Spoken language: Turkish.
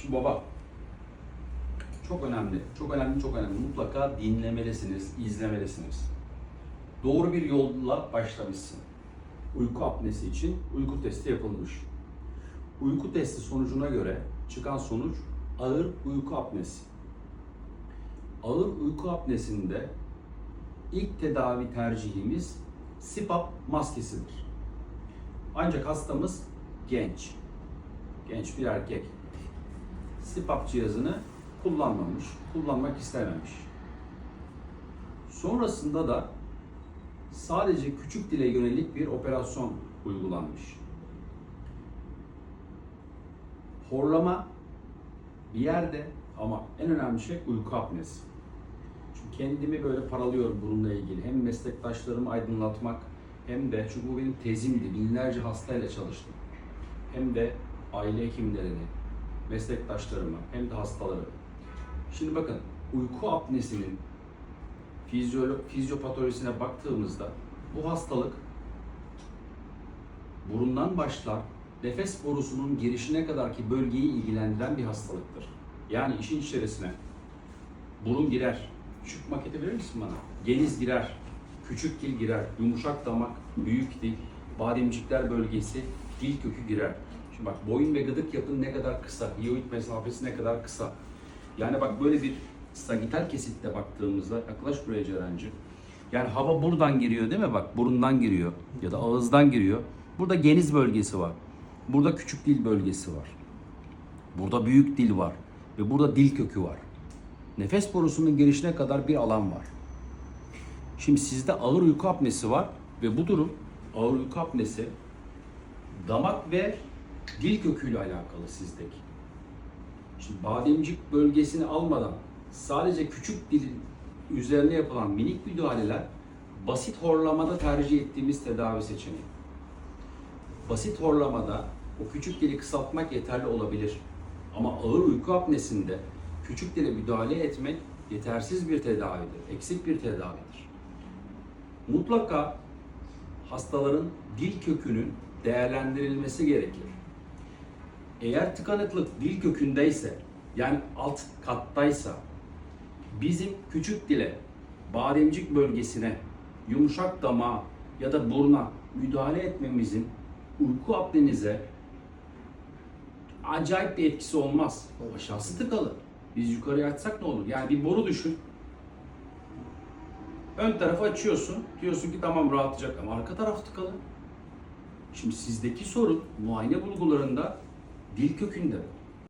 Şimdi baba, çok önemli, çok önemli, çok önemli. Mutlaka dinlemelisiniz, izlemelisiniz. Doğru bir yolla başlamışsın. Uyku apnesi için uyku testi yapılmış. Uyku testi sonucuna göre çıkan sonuç ağır uyku apnesi. Ağır uyku apnesinde ilk tedavi tercihimiz CPAP maskesidir. Ancak hastamız genç. Genç bir erkek. CPAP cihazını kullanmamış, kullanmak istememiş. Sonrasında da sadece küçük dile yönelik bir operasyon uygulanmış. Horlama bir yerde ama en önemli şey uyku apnesi. Çünkü kendimi böyle paralıyorum bununla ilgili. Hem meslektaşlarımı aydınlatmak hem de, çünkü bu benim tezimdi. Binlerce hastayla çalıştım. Hem de aile hekimlerini, meslektaşlarımı hem de hastaları. Şimdi bakın, uyku apnesinin fizyopatolojisine baktığımızda bu hastalık burundan başlar, nefes borusunun girişine kadarki bölgeyi ilgilendiren bir hastalıktır. Yani işin içerisine burun girer. Küçük maketi verir misin bana? Geniz girer, küçük dil girer, yumuşak damak, büyük dil, bademcikler bölgesi, dil kökü girer. Şimdi bak, boyun ve gıdık yapın ne kadar kısa, hioid mesafesi ne kadar kısa. Yani bak, böyle bir sagital kesitte baktığımızda, yaklaş buraya Ceren'cim. Yani hava buradan giriyor değil mi? Bak, burundan giriyor ya da ağızdan giriyor. Burada geniz bölgesi var. Burada küçük dil bölgesi var. Burada büyük dil var. Ve burada dil kökü var. Nefes borusunun girişine kadar bir alan var. Şimdi sizde ağır uyku apnesi var ve bu durum, ağır uyku apnesi, damak ve dil köküyle alakalı sizdeki. Şimdi bademcik bölgesini almadan sadece küçük dilin üzerine yapılan minik müdahaleler basit horlamada tercih ettiğimiz tedavi seçeneği. Basit horlamada o küçük dili kısaltmak yeterli olabilir. Ama ağır uyku apnesinde küçük dile müdahale etmek yetersiz bir tedavidir, eksik bir tedavidir. Mutlaka hastaların dil kökünün değerlendirilmesi gerekir. Eğer tıkanıklık dil kökündeyse, yani alt kattaysa, bizim küçük dile, bademcik bölgesine, yumuşak damağa ya da buruna müdahale etmemizin uyku apnenize acayip bir etkisi olmaz. Aşağısı tıkalı. Biz yukarıya açsak ne olur? Yani bir boru düşün. Ön tarafı açıyorsun. Diyorsun ki tamam, rahatlayacak, ama arka taraf tıkalı. Şimdi sizdeki sorun muayene bulgularında dil kökünde.